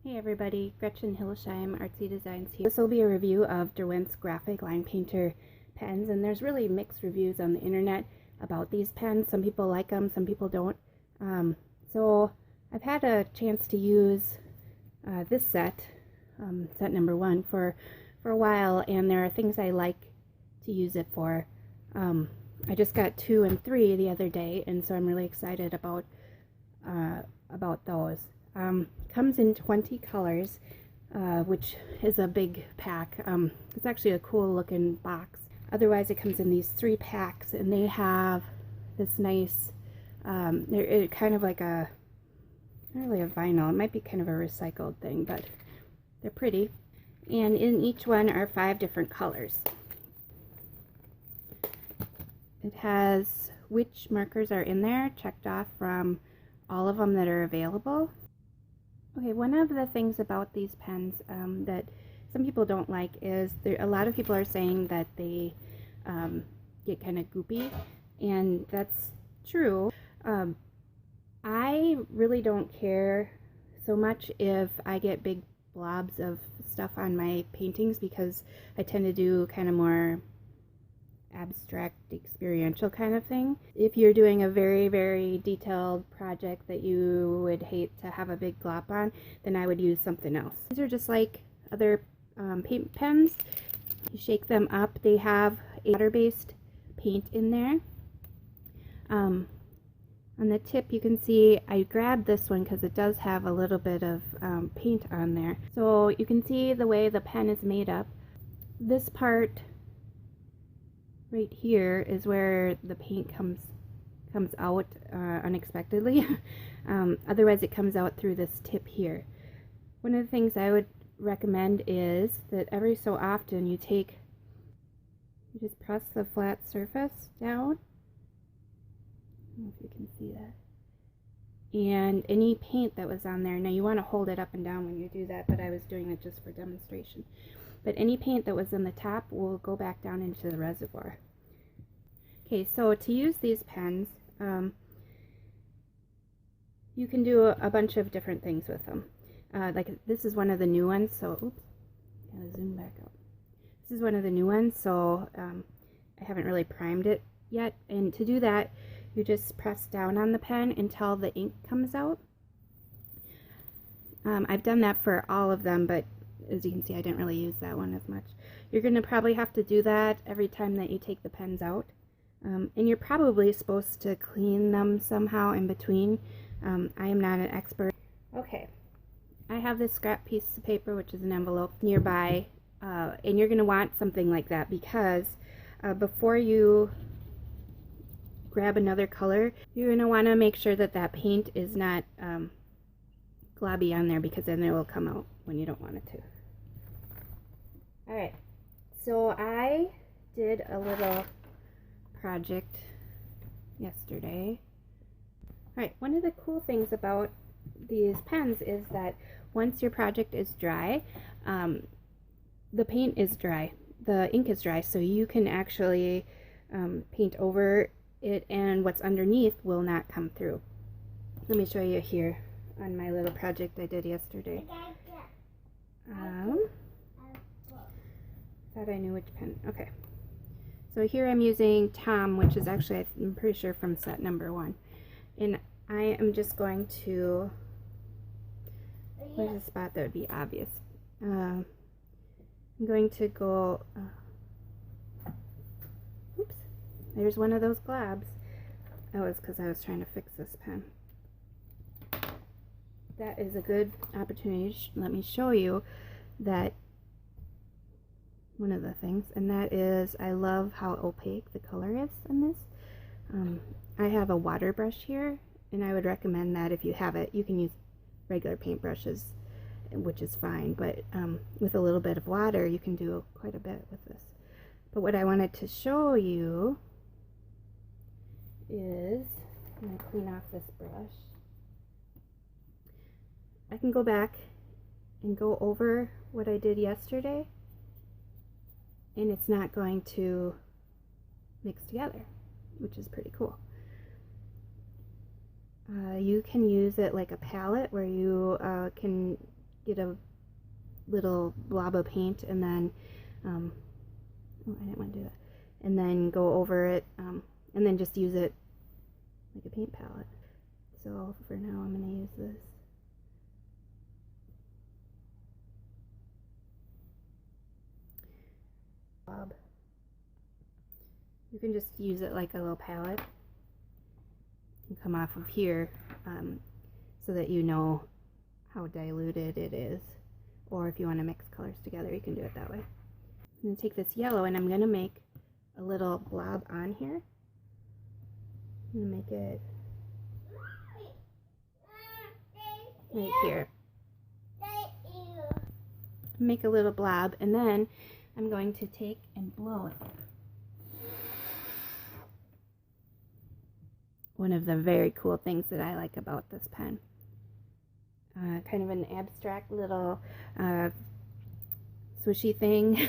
Hey everybody, Gretchen Hillesheim, Artsie Designs here. This will be a review of Derwent's Graphik Line Painter pens, and there's really mixed reviews on the internet about these pens. Some people like them, some people don't. So I've had a chance to use this set, set number 1, for a while, and there are things I like to use it for. I just got 2 and 3 the other day, and so I'm really excited about those. Comes in 20 colors, which is a big pack. It's actually a cool looking box. Otherwise it comes in these 3 packs, and they have this nice, they're kind of like a, not really a vinyl, it might be kind of a recycled thing, but they're pretty. And in each one are 5 different colors. It has which markers are in there checked off from all of them that are available. Okay, one of the things about these pens that some people don't like is a lot of people are saying that they get kind of goopy, and that's true. I really don't care so much if I get big blobs of stuff on my paintings, because I tend to do kind of more abstract experiential kind of thing. If you're doing a very, very detailed project that you would hate to have a big glop on, then I would use something else. These are just like other paint pens. You shake them up. They have a water-based paint in there. On the tip you can see I grabbed this one because it does have a little bit of paint on there. So you can see the way the pen is made up. This part right here is where the paint comes out unexpectedly. Otherwise it comes out through this tip here. One of the things I would recommend is that every so often you just press the flat surface down. I don't know if you can see that. And any paint that was on there, now you want to hold it up and down when you do that, but I was doing it just for demonstration. But any paint that was in the top will go back down into the reservoir. Okay, so to use these pens, you can do a bunch of different things with them. Like this is one of the new ones, so oops, gotta zoom back out. This is one of the new ones, so I haven't really primed it yet. And to do that, you just press down on the pen until the ink comes out. I've done that for all of them, but as you can see, I didn't really use that one as much. You're going to probably have to do that every time that you take the pens out. And you're probably supposed to clean them somehow in between. I am not an expert. Okay, I have this scrap piece of paper, which is an envelope, nearby. And you're going to want something like that, because before you grab another color, you're going to want to make sure that that paint is not globby on there, because then it will come out when you don't want it to. Alright, so I did a little project yesterday. Alright, one of the cool things about these pens is that once your project is dry, the paint is dry, the ink is dry, so you can actually paint over it, and what's underneath will not come through. Let me show you here on my little project I did yesterday. Thought I knew which pen. Okay. So here I'm using Tom, which is actually, I'm pretty sure, from set number 1. And I am just going to, where's a spot that would be obvious? I'm going to go, oops, there's one of those globs. That was because I was trying to fix this pen. That is a good opportunity. Let me show you that one of the things, and that is I love how opaque the color is in this. I have a water brush here, and I would recommend that if you have it. You can use regular paintbrushes, which is fine, but with a little bit of water you can do quite a bit with this. But what I wanted to show you is, I'm going to clean off this brush. I can go back and go over what I did yesterday, and it's not going to mix together, which is pretty cool. You can use it like a palette where you can get a little blob of paint and then, oh, I didn't want to do that, and then go over it, and then just use it like a paint palette. So for now I'm going to use this. Blob. You can just use it like a little palette and come off of here, so that you know how diluted it is. Or if you want to mix colors together, you can do it that way. I'm going to take this yellow and I'm going to make a little blob on here. I'm going to make it right here. Make a little blob, and then I'm going to take and blow it. One of the very cool things that I like about this pen. Kind of an abstract little swooshy thing,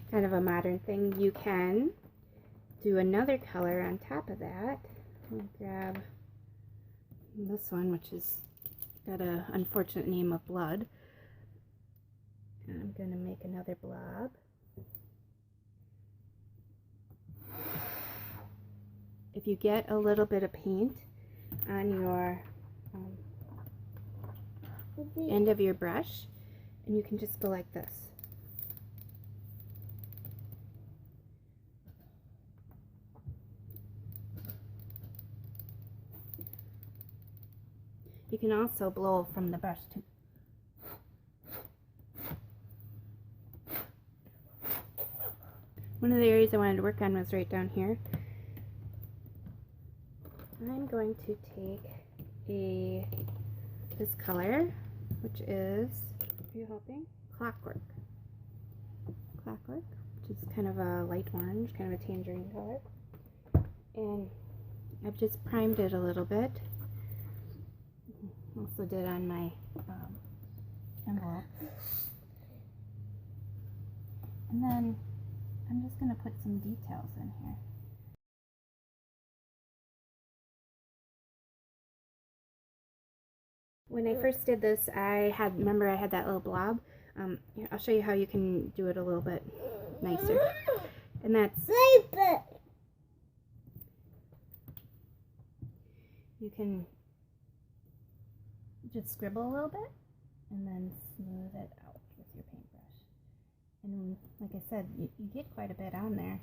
kind of a modern thing. You can do another color on top of that. I'm going to grab this one, which is got an unfortunate name of blood. And I'm going to make another blob. If you get a little bit of paint on your end of your brush, and you can just go like this. You can also blow from the brush too. One of the areas I wanted to work on was right down here. I'm going to take this color, which is, are you helping? Clockwork, which is kind of a light orange, kind of a tangerine color. And I've just primed it a little bit. Also did on my envelope. And then I'm just going to put some details in here. When I first did this, remember I had that little blob. I'll show you how you can do it a little bit nicer. And that's, you can just scribble a little bit and then smooth it out with your paintbrush. And like I said, you get quite a bit on there.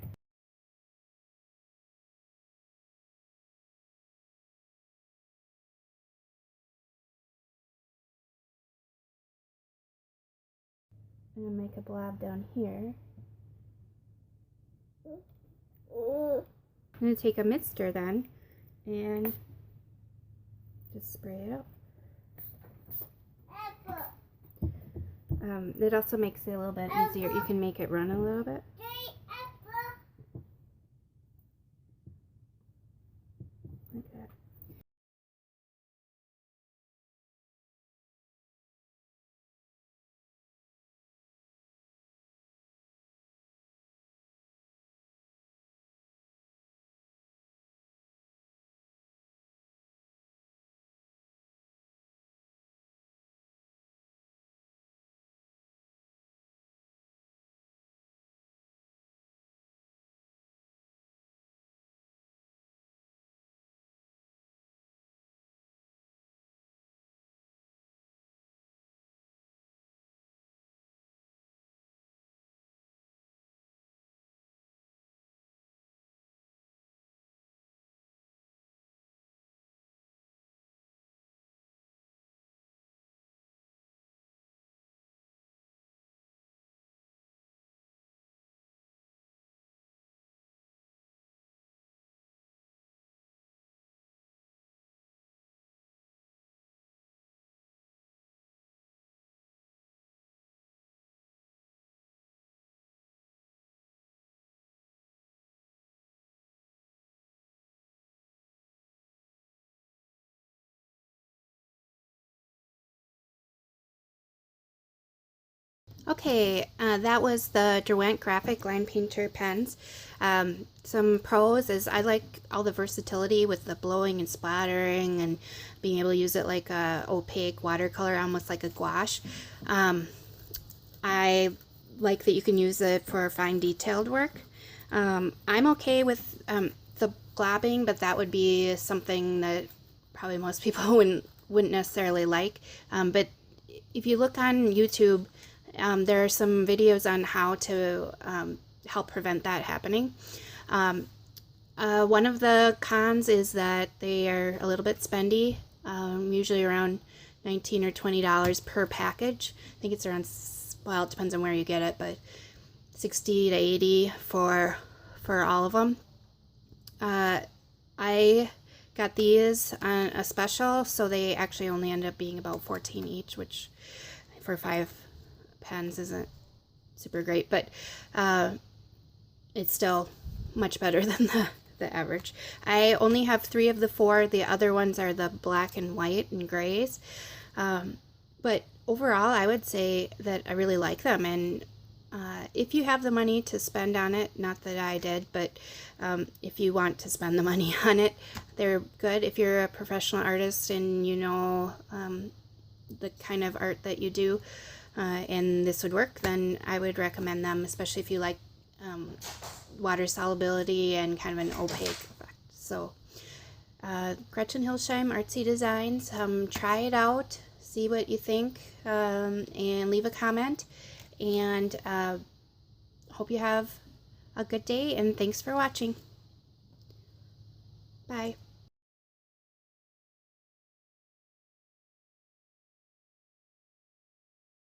I'm going to make a blob down here. I'm going to take a mister then and just spray it out. It also makes it a little bit easier. You can make it run a little bit. Like that. Okay, that was the Derwent Graphik Line Painter pens. Some pros is I like all the versatility with the blowing and splattering and being able to use it like a opaque watercolor, almost like a gouache. I like that you can use it for fine detailed work. I'm okay with the globbing, but that would be something that probably most people wouldn't necessarily like. But if you look on YouTube, there are some videos on how to help prevent that happening. One of the cons is that they are a little bit spendy, usually around $19 or $20 per package. I think it's around, well, it depends on where you get it, but 60 to 80 for all of them. I got these on a special, so they actually only end up being about 14 each, which for 5 pens isn't super great, but it's still much better than the average. I only have 3 of the 4. The other ones are the black and white and grays. But overall, I would say that I really like them. And if you have the money to spend on it, not that I did, but if you want to spend the money on it, they're good. If you're a professional artist and you know the kind of art that you do, and this would work, then I would recommend them, especially if you like water solubility and kind of an opaque effect. So Gretchen Hilsheim, Artsie Designs, try it out, see what you think, and leave a comment, and hope you have a good day, and thanks for watching. Bye.